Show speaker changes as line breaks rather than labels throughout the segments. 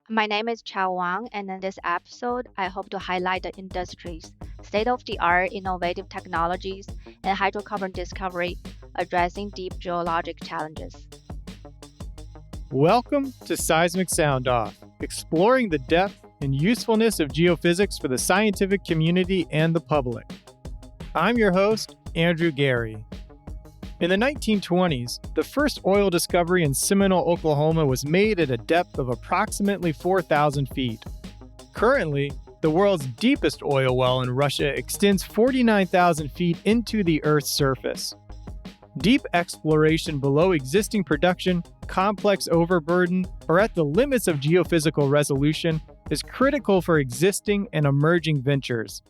My name is Chao Wang, and in this episode, I hope to highlight the industry's state of the art innovative technologies and hydrocarbon discovery addressing deep geologic challenges.
Welcome to Seismic Sound Off, exploring the depth and usefulness of geophysics for the scientific community and the public. I'm your host, Andrew Gary. In the 1920s, the first oil discovery in Seminole, Oklahoma was made at a depth of approximately 4,000 feet. Currently, the world's deepest oil well in Russia extends 49,000 feet into the Earth's surface. Deep exploration below existing production, complex overburden, or at the limits of geophysical resolution is critical for existing and emerging ventures.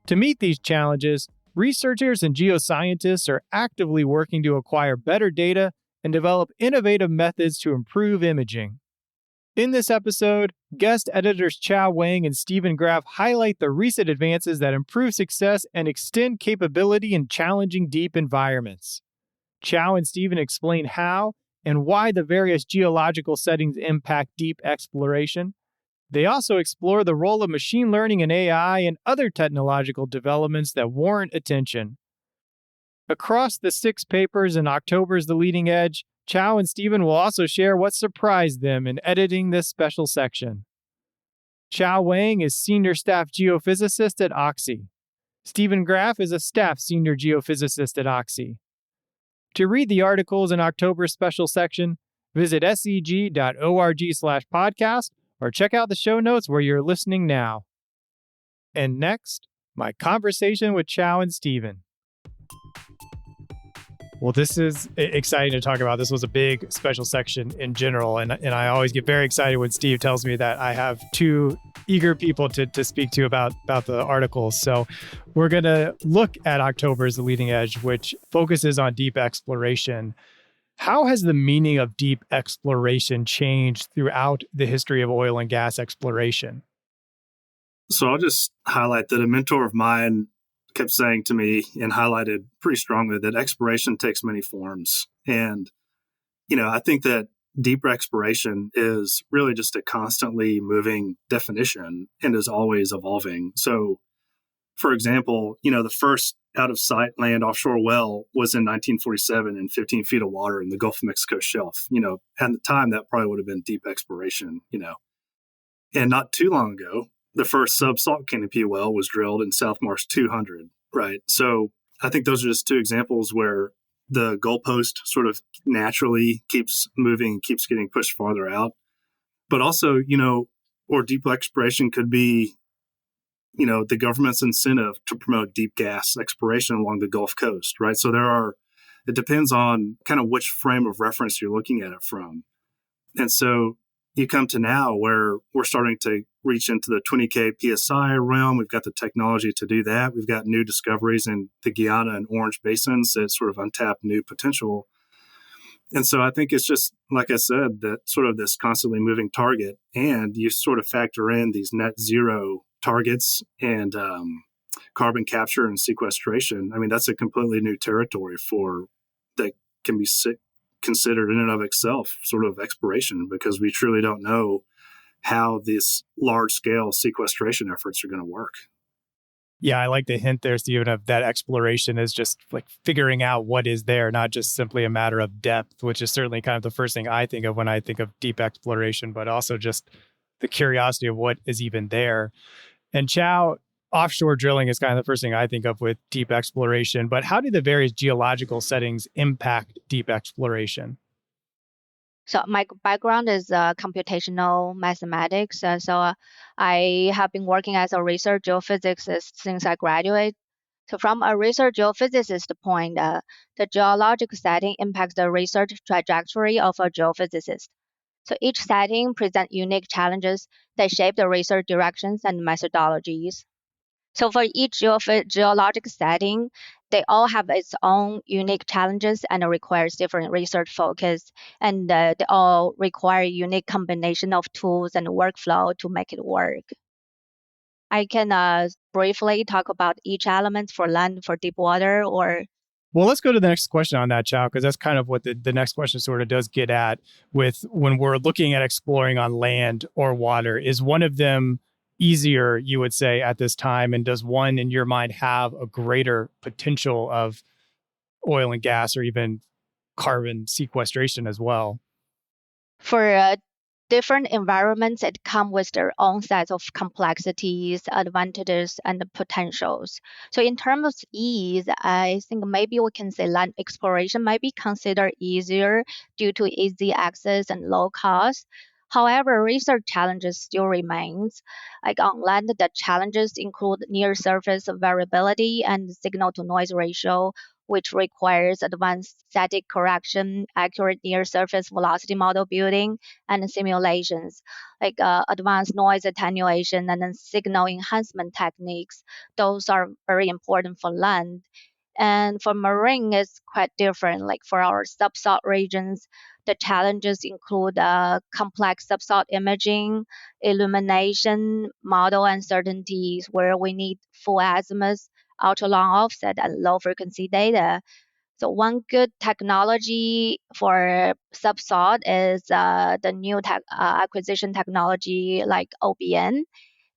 To meet these challenges, researchers and geoscientists are actively working to acquire better data and develop innovative methods to improve imaging. In this episode, guest editors Chao, Wang, and Graf highlight the recent advances that improve success and extend capability in challenging deep environments. Chao and Stephen explain how and why the various geological settings impact deep exploration. They also explore the role of machine learning and AI and other technological developments that warrant attention. Across the 6 papers in October's The Leading Edge, Chao and Stephen will also share what surprised them in editing this special section. Chao Wang is Senior Staff Geophysicist at Oxy. Stephen Graf is a Staff Senior Geophysicist at Oxy. To read the articles in October's special section, visit seg.org/podcast or check out the show notes where you're listening now. And next, my conversation with Chao and Stephen. Well, this is exciting to talk about. This was a big special section in general, and I always get very excited when Steve tells me that I have 2 eager people to speak to about the articles. So we're going to look at October's The Leading Edge, which focuses on deep exploration. How has the meaning of deep exploration changed throughout the history of oil and gas exploration?
So I'll just highlight that a mentor of mine kept saying to me and highlighted pretty strongly that exploration takes many forms. And, I think that deep exploration is really just a constantly moving definition and is always evolving. So, for example, the first out-of-sight land offshore well was in 1947 in 15 feet of water in the Gulf of Mexico shelf. At the time, that probably would have been deep exploration, And not too long ago, the first sub-salt canopy well was drilled in South Marsh 200, right? So I think those are just 2 examples where the goalpost sort of naturally keeps moving, keeps getting pushed farther out. But also, or deep exploration could be the government's incentive to promote deep gas exploration along the Gulf Coast, right? So it depends on kind of which frame of reference you're looking at it from. And so you come to now where we're starting to reach into the 20K PSI realm. We've got the technology to do that. We've got new discoveries in the Guyana and Orange basins that sort of untap new potential. And so I think it's just, like I said, that sort of this constantly moving target, and you sort of factor in these net zero targets and carbon capture and sequestration. I mean, that's a completely new territory that can be considered in and of itself sort of exploration, because we truly don't know how these large-scale sequestration efforts are going to work.
Yeah, I like the hint there, Stephen, of that exploration is just like figuring out what is there, not just simply a matter of depth, which is certainly kind of the first thing I think of when I think of deep exploration, but also just the curiosity of what is even there. And Chao, offshore drilling is kind of the first thing I think of with deep exploration, but how do the various geological settings impact deep exploration?
So my background is computational mathematics. I have been working as a research geophysicist since I graduated. So from a research geophysicist point, the geologic setting impacts the research trajectory of a geophysicist. So each setting presents unique challenges that shape the research directions and methodologies. So for each geologic setting, they all have its own unique challenges and requires different research focus, and they all require unique combination of tools and workflow to make it work. I can briefly talk about each element for land, for deep water, or
Well, let's go to the next question on that, Chao, because that's kind of what the next question sort of does get at with when we're looking at exploring on land or water. Is one of them easier, you would say, at this time? And does one, in your mind, have a greater potential of oil and gas or even carbon sequestration as well?
For different environments, it come with their own sets of complexities, advantages, and potentials. So in terms of ease, I think maybe we can say land exploration might be considered easier due to easy access and low cost. However, research challenges still remains. Like on land, the challenges include near surface variability and signal to noise ratio, which requires advanced static correction, accurate near surface velocity model building, and simulations, like advanced noise attenuation and then signal enhancement techniques. Those are very important for land. And for marine, it's quite different. Like for our subsalt regions, the challenges include complex subsalt imaging, illumination, model uncertainties where we need full azimuth, ultra long offset, and low frequency data. So one good technology for subsalt is the new acquisition technology like OBN,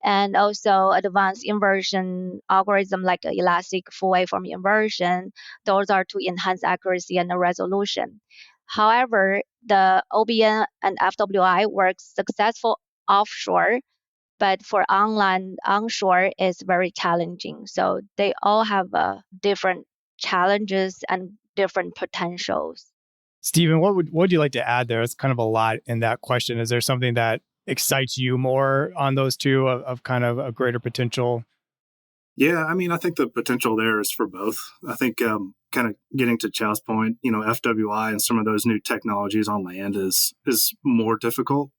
and also advanced inversion algorithm like elastic full waveform inversion. Those are to enhance accuracy and resolution. However, the OBN and FWI works successful offshore, but for online onshore is very challenging. So they all have different challenges and different potentials.
Stephen, what would you like to add there? It's kind of a lot in that question. Is there something that excites you more on those two of kind of a greater potential?
Yeah, I mean, I think the potential there is for both. I think kind of getting to Chao's point, FWI and some of those new technologies on land is more difficult.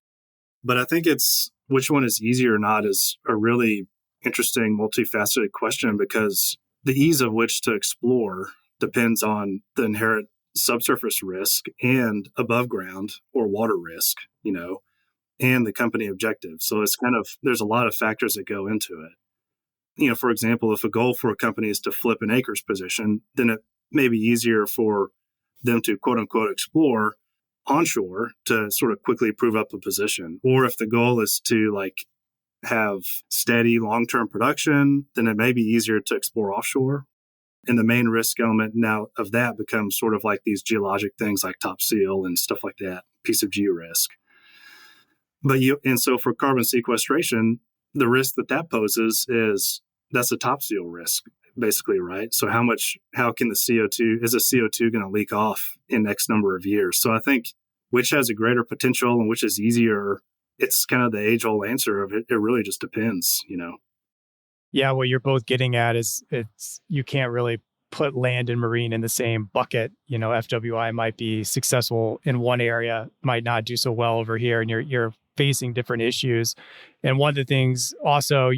But I think it's which one is easier or not is a really interesting, multifaceted question because the ease of which to explore depends on the inherent subsurface risk and above ground or water risk, and the company objective. So it's kind of, there's a lot of factors that go into it. For example, if a goal for a company is to flip an acreage position, then it may be easier for them to quote unquote explore onshore to sort of quickly prove up a position. Or if the goal is to have steady long-term production, then it may be easier to explore offshore. And the main risk element now of that becomes sort of like these geologic things like top seal and stuff like that, piece of geo risk. And so for carbon sequestration, the risk that poses is that's a top seal risk, basically, right? So how can the CO2, is the CO2 going to leak off in X number of years? So I think which has a greater potential and which is easier, it's kind of the age old answer of it. It really just depends.
Yeah, what you're both getting at is you can't really put land and marine in the same bucket. FWI might be successful in one area, might not do so well over here, and you're facing different issues. And one of the things also,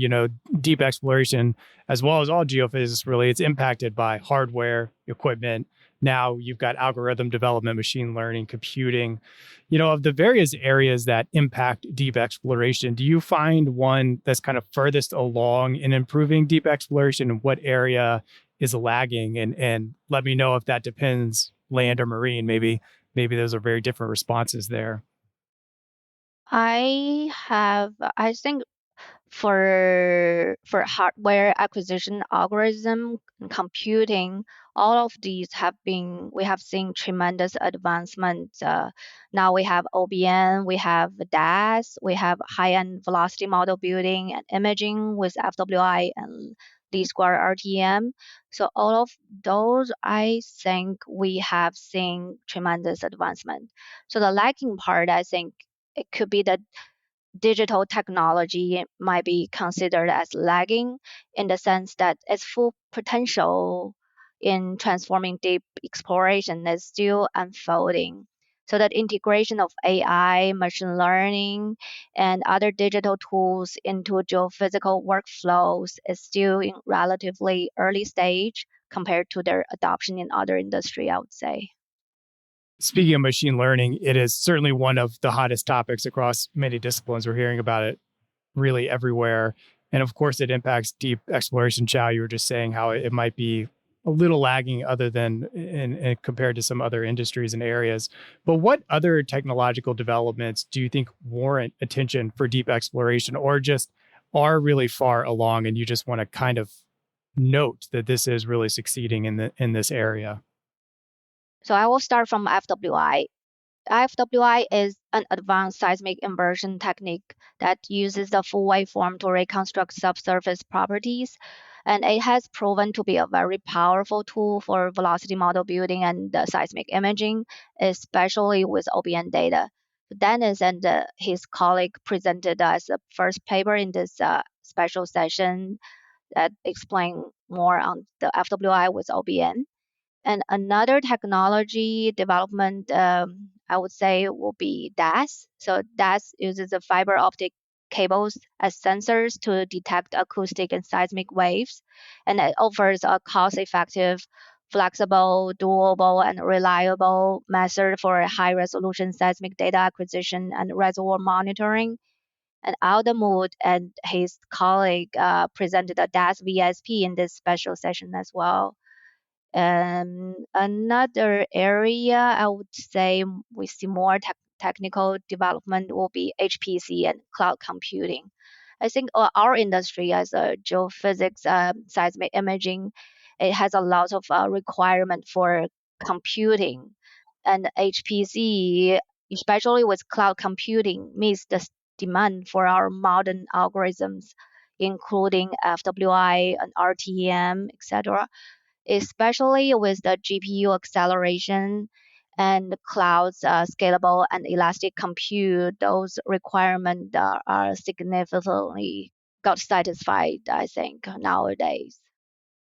deep exploration, as well as all geophysics, really, it's impacted by hardware, equipment. Now you've got algorithm development, machine learning, computing. Of the various areas that impact deep exploration, do you find one that's kind of furthest along in improving deep exploration, and what area is lagging? And let me know if that depends, land or marine. Maybe those are very different responses there.
I think for hardware acquisition, algorithm, and computing, all of these we have seen tremendous advancement. Now we have OBN, we have DAS, we have high-end velocity model building and imaging with FWI and least square RTM. So all of those, I think we have seen tremendous advancement. So the lacking part, I think it could be the digital technology might be considered as lagging in the sense that its full potential in transforming deep exploration is still unfolding. So that integration of AI, machine learning, and other digital tools into geophysical workflows is still in relatively early stage compared to their adoption in other industry, I would say.
Speaking of machine learning, it is certainly one of the hottest topics across many disciplines. We're hearing about it really everywhere. And of course, it impacts deep exploration. Chao, you were just saying how it might be a little lagging other than in compared to some other industries and areas. But what other technological developments do you think warrant attention for deep exploration, or just are really far along and you just want to kind of note that this is really succeeding in this area?
So I will start from FWI. FWI is an advanced seismic inversion technique that uses the full waveform to reconstruct subsurface properties, and it has proven to be a very powerful tool for velocity model building and seismic imaging, especially with OBN data. Dennis and his colleague presented us a first paper in this special session that explain more on the FWI with OBN. And another technology development, I would say, will be DAS. So DAS uses the fiber optic cables as sensors to detect acoustic and seismic waves, and it offers a cost-effective, flexible, doable, and reliable method for high-resolution seismic data acquisition and reservoir monitoring. And Aldermood and his colleague presented a DAS VSP in this special session as well. Another area I would say we see more technical development will be HPC and cloud computing. I think our industry as a geophysics, seismic imaging, it has a lot of requirement for computing, and HPC, especially with cloud computing, meets the demand for our modern algorithms, including FWI and RTM, etc, especially with the GPU acceleration and the cloud's scalable and elastic compute. Those requirements are significantly got satisfied, I think, nowadays.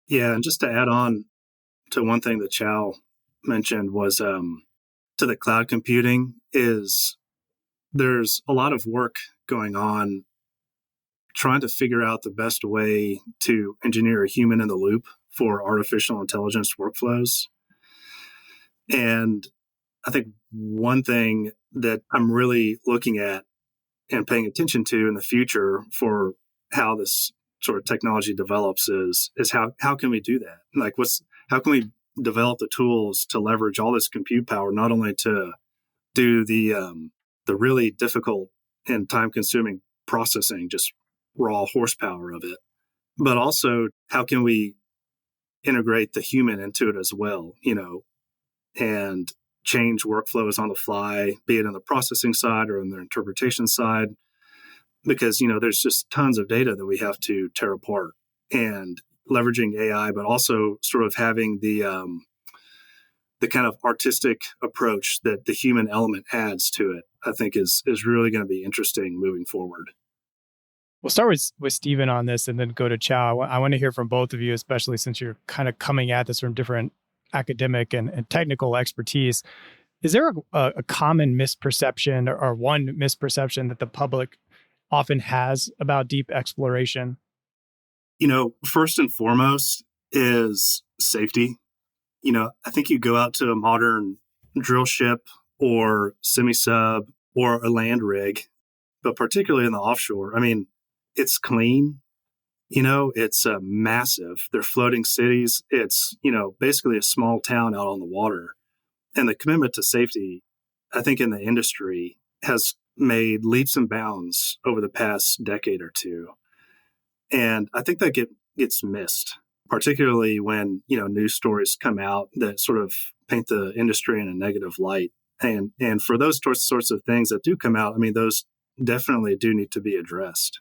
Yeah, and just to add on to one thing that Chao mentioned was to the cloud computing is there's a lot of work going on trying to figure out the best way to engineer a human in the loop for artificial intelligence workflows. And I think one thing that I'm really looking at and paying attention to in the future for how this sort of technology develops is how can we do that? Like how can we develop the tools to leverage all this compute power, not only to do the really difficult and time consuming processing, just raw horsepower of it, but also how can we integrate the human into it as well, and change workflows on the fly, be it on the processing side or on the interpretation side, because, there's just tons of data that we have to tear apart, and leveraging AI, but also sort of having the kind of artistic approach that the human element adds to it, I think is really going to be interesting moving forward.
We'll start with Stephen on this and then go to Chao. I want to hear from both of you, especially since you're kind of coming at this from different academic and technical expertise. Is there a common misperception or one misperception that the public often has about deep exploration?
First and foremost is safety. I think you go out to a modern drill ship or semi-sub or a land rig, but particularly in the offshore, it's clean. It's massive. They're floating cities. It's, basically a small town out on the water. And the commitment to safety, I think, in the industry has made leaps and bounds over the past decade or two. And I think that gets missed, particularly when, news stories come out that sort of paint the industry in a negative light. And for those sorts of things that do come out, those definitely do need to be addressed.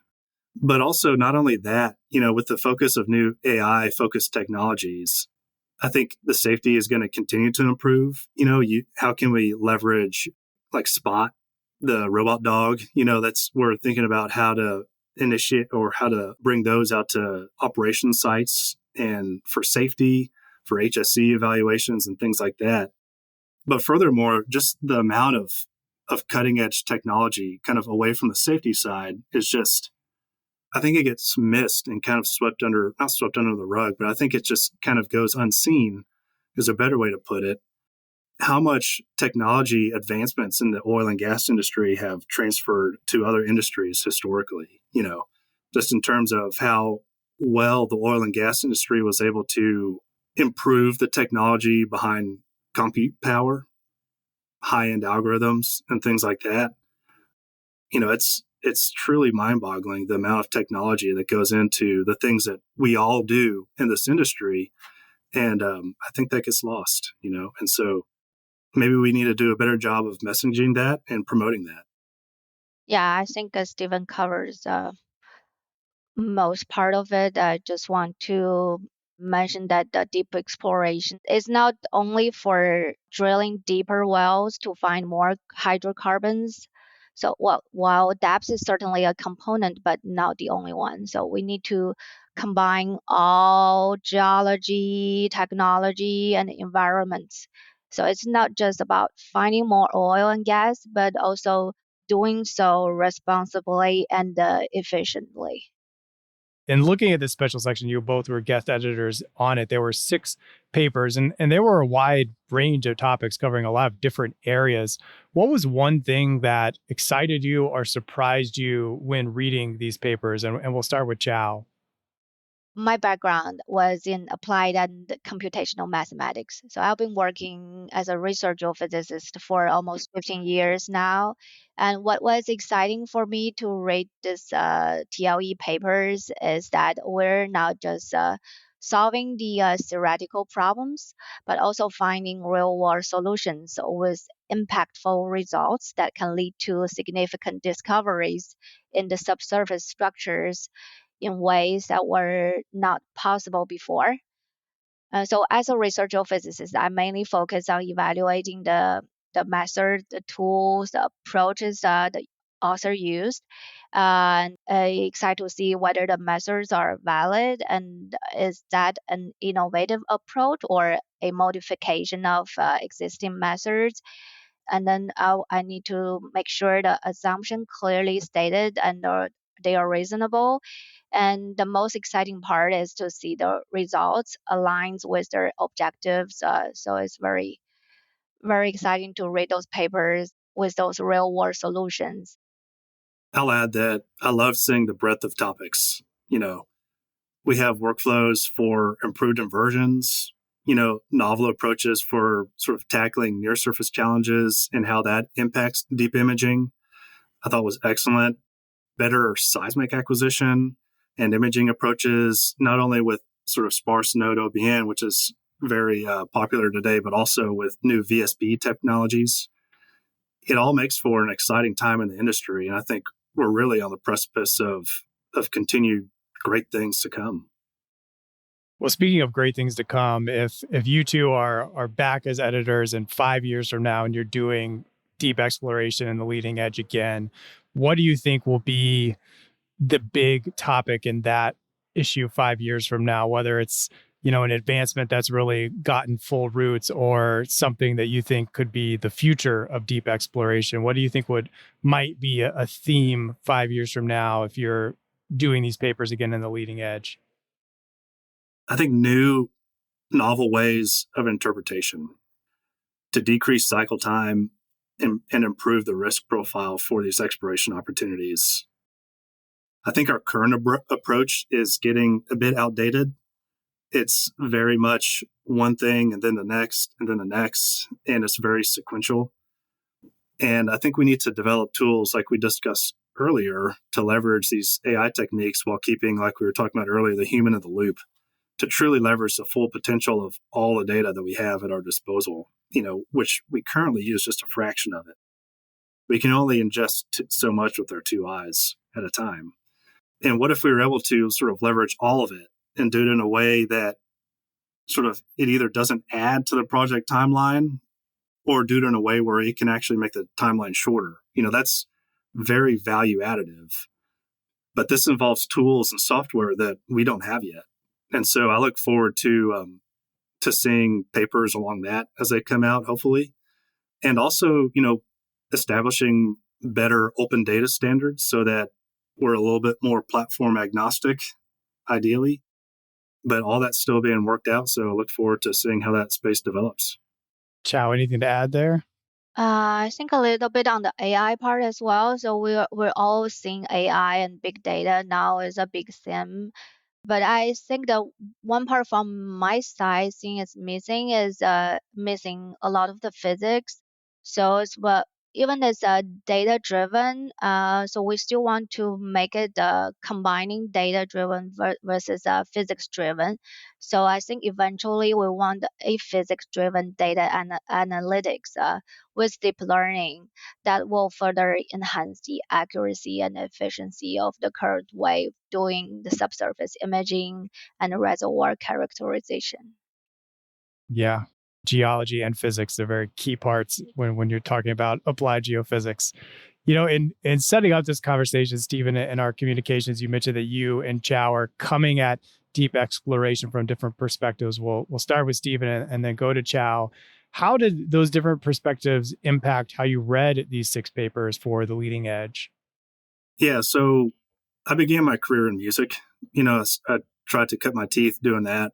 But also, not only that, with the focus of new AI focused technologies, I think the safety is going to continue to improve. How can we leverage like Spot, the robot dog? We're thinking about how to initiate or how to bring those out to operation sites and for safety, for HSE evaluations and things like that. But furthermore, just the amount of cutting edge technology kind of away from the safety side is just, I think it gets missed and kind of not swept under the rug, but I think it just kind of goes unseen is a better way to put it. How much technology advancements in the oil and gas industry have transferred to other industries historically, just in terms of how well the oil and gas industry was able to improve the technology behind compute power, high-end algorithms, and things like that. It's truly mind-boggling the amount of technology that goes into the things that we all do in this industry, and I think that gets lost. And so maybe we need to do a better job of messaging that and promoting that.
Yeah, I think Stephen covers most part of it. I just want to mention that the deep exploration is not only for drilling deeper wells to find more hydrocarbons. So, well, while depth is certainly a component, but not the only one. So, we need to combine all geology, technology, and environments. So, it's not just about finding more oil and gas, but also doing so responsibly and efficiently.
And looking at this special section, you both were guest editors on it. There were 6 papers, and there were a wide range of topics covering a lot of different areas. What was one thing that excited you or surprised you when reading these papers? And we'll start with Chao.
My background was in applied and computational mathematics. So I've been working as a research geophysicist for almost 15 years now. And what was exciting for me to read this TLE papers is that we're not just solving the theoretical problems, but also finding real world solutions with impactful results that can lead to significant discoveries in the subsurface structures in ways that were not possible before. So as a research geophysicist, I mainly focus on evaluating the method, the tools, the approaches the author used, and excited to see whether the methods are valid and is that an innovative approach or a modification of existing methods. And then I need to make sure the assumption clearly stated and they are reasonable. And the most exciting part is to see the results aligns with their objectives. So it's very, very exciting to read those papers with those real world solutions.
I'll add that I love seeing the breadth of topics. We have workflows for improved inversions, novel approaches for sort of tackling near surface challenges and how that impacts deep imaging. I thought was excellent. Better seismic acquisition and imaging approaches, not only with sort of sparse node OBN, which is very popular today, but also with new VSB technologies. It all makes for an exciting time in the industry. And I think we're really on the precipice of continued great things to come.
Well, speaking of great things to come, if you two are back as editors in 5 years from now and you're doing deep exploration in the leading edge again, what do you think will be the big topic in that issue 5 years from now, whether it's, an advancement that's really gotten full roots or something that you think could be the future of deep exploration? What do you think might be a theme 5 years from now if you're doing these papers again in the leading edge?
I think new novel ways of interpretation to decrease cycle time and improve the risk profile for these exploration opportunities. I think our current approach is getting a bit outdated. It's very much one thing and then the next and then the next, and it's very sequential. And I think we need to develop tools like we discussed earlier to leverage these AI techniques while keeping, like we were talking about earlier, the human in the loop to truly leverage the full potential of all the data that we have at our disposal, which we currently use just a fraction of it. We can only ingest so much with our 2 eyes at a time. And what if we were able to sort of leverage all of it and do it in a way that sort of it either doesn't add to the project timeline or do it in a way where it can actually make the timeline shorter? That's very value additive. But this involves tools and software that we don't have yet. And so I look forward to seeing papers along that as they come out, hopefully. And also, establishing better open data standards so that we're a little bit more platform agnostic, ideally. But all that's still being worked out. So I look forward to seeing how that space develops.
Chao, anything to add there?
I think a little bit on the AI part as well. So we're all seeing AI and big data now is a big theme But I think the one part from my side thing is missing is missing a lot of the physics. So it's but even it's data driven, so we still want to make it combining data driven versus physics driven. So I think eventually we want a physics driven data analytics with deep learning that will further enhance the accuracy and efficiency of the current way of doing the subsurface imaging and reservoir characterization.
Yeah. Geology and physics are very key parts when you're talking about applied geophysics. In setting up this conversation, Stephen, in our communications, you mentioned that you and Chao are coming at deep exploration from different perspectives. We'll start with Stephen and then go to Chao. How did those different perspectives impact how you read these 6 papers for the leading edge?
Yeah, so I began my career in music. I tried to cut my teeth doing that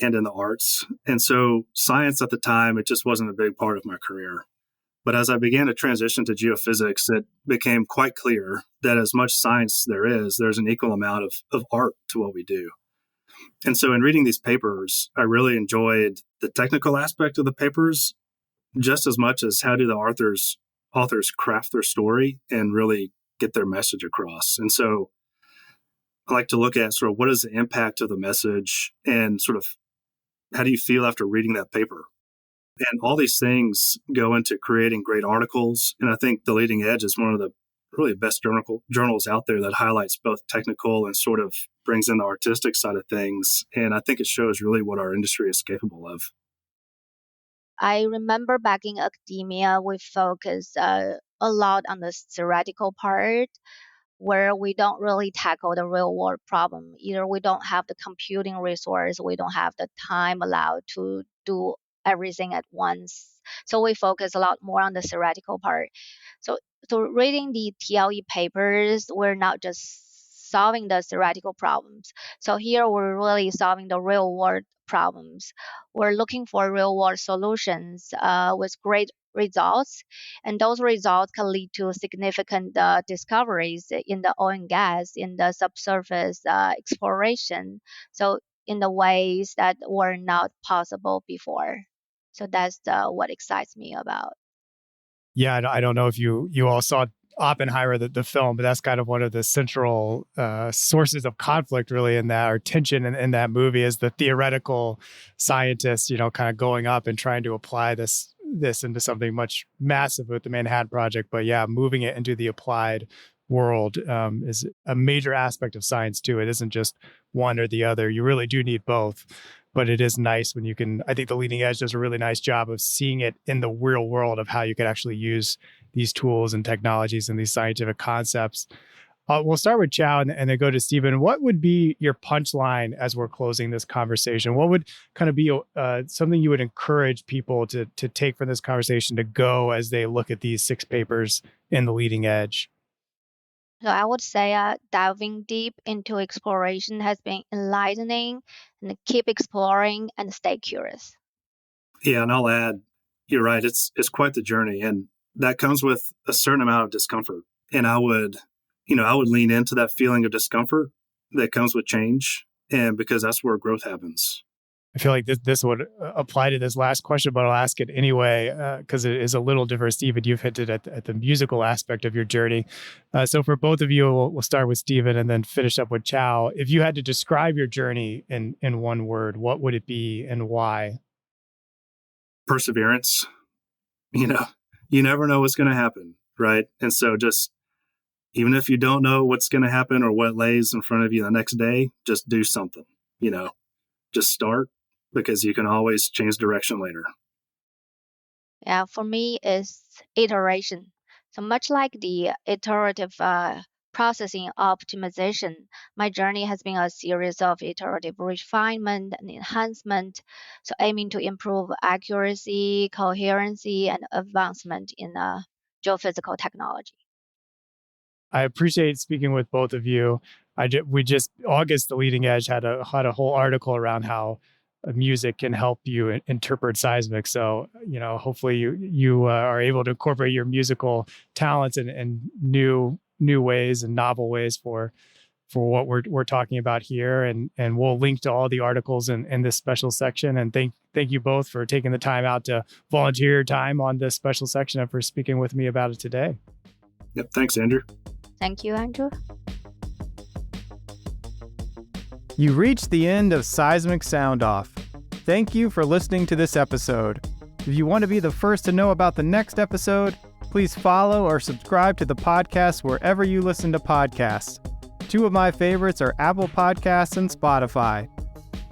and in the arts. And so science at the time, it just wasn't a big part of my career. But as I began to transition to geophysics, it became quite clear that as much science there is, there's an equal amount of art to what we do. And so in reading these papers, I really enjoyed the technical aspect of the papers just as much as how do the authors craft their story and really get their message across. And so I like to look at sort of what is the impact of the message and sort of how do you feel after reading that paper? And all these things go into creating great articles. And I think The Leading Edge is one of the really best journals out there that highlights both technical and sort of brings in the artistic side of things. And I think it shows really what our industry is capable of.
I remember back in academia, we focus a lot on the theoretical part where we don't really tackle the real world problem. Either we don't have the computing resource, we don't have the time allowed to do everything at once. So we focus a lot more on the theoretical part. So, so reading the TLE papers, we're not just solving the theoretical problems. So here we're really solving the real world problems. We're looking for real world solutions with great results, and those results can lead to significant discoveries in the oil and gas, in the subsurface exploration. So in the ways that were not possible before. So that's what excites me about.
Yeah, I don't know if you all saw Oppenheimer, the film, but that's kind of one of the central sources of conflict, really, in that, or tension in that movie, is the theoretical scientists, kind of going up and trying to apply this into something much massive with the Manhattan Project. But yeah, moving it into the applied world is a major aspect of science too. It isn't just one or the other. You really do need both. But it is nice when you can. I think The Leading Edge does a really nice job of seeing it in the real world of how you could actually use these tools and technologies and these scientific concepts. We'll start with Chao and then go to Stephen. What would be your punchline as we're closing this conversation? What would kind of be something you would encourage people to take from this conversation to go as they look at these 6 papers in The Leading Edge?
So I would say diving deep into exploration has been enlightening, and keep exploring and stay curious.
Yeah, and I'll add, you're right. It's quite the journey, and that comes with a certain amount of discomfort. And I would lean into that feeling of discomfort that comes with change, and because that's where growth happens.
I feel like this would apply to this last question, but I'll ask it anyway because it is a little different. Stephen, you've hinted at the musical aspect of your journey. So for both of you, we'll start with Stephen and then finish up with Chao. If you had to describe your journey in one word, what would it be and why?
Perseverance. You never know what's going to happen, right? And so just even if you don't know what's going to happen or what lays in front of you the next day, just do something. Just start, because you can always change direction later.
Yeah, for me, it's iteration. So much like the iterative processing optimization, my journey has been a series of iterative refinement and enhancement, so aiming to improve accuracy, coherency, and advancement in geophysical technology.
I appreciate speaking with both of you. We just August, The Leading Edge had a whole article around how music can help you interpret seismic. So hopefully you are able to incorporate your musical talents in new ways and novel ways for what we're talking about here. And we'll link to all the articles in this special section. And thank you both for taking the time out to volunteer your time on this special section and for speaking with me about it today.
Yep. Thanks, Andrew.
Thank you, Andrew.
You reached the end of Seismic Sound Off. Thank you for listening to this episode. If you want to be the first to know about the next episode, please follow or subscribe to the podcast wherever you listen to podcasts. Two of my favorites are Apple Podcasts and Spotify.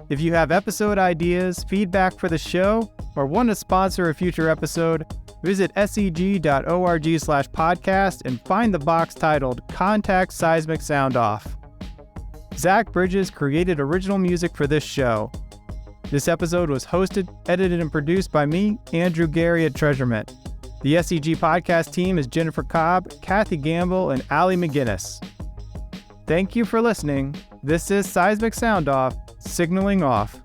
If you have episode ideas, feedback for the show, or want to sponsor a future episode, visit seg.org/podcast and find the box titled Contact Seismic Sound Off. Zach Bridges created original music for this show. This episode was hosted, edited, and produced by me, Andrew Gary at Treasurement. The SEG podcast team is Jennifer Cobb, Kathy Gamble, and Allie McGinnis. Thank you for listening. This is Seismic Sound Off, signaling off.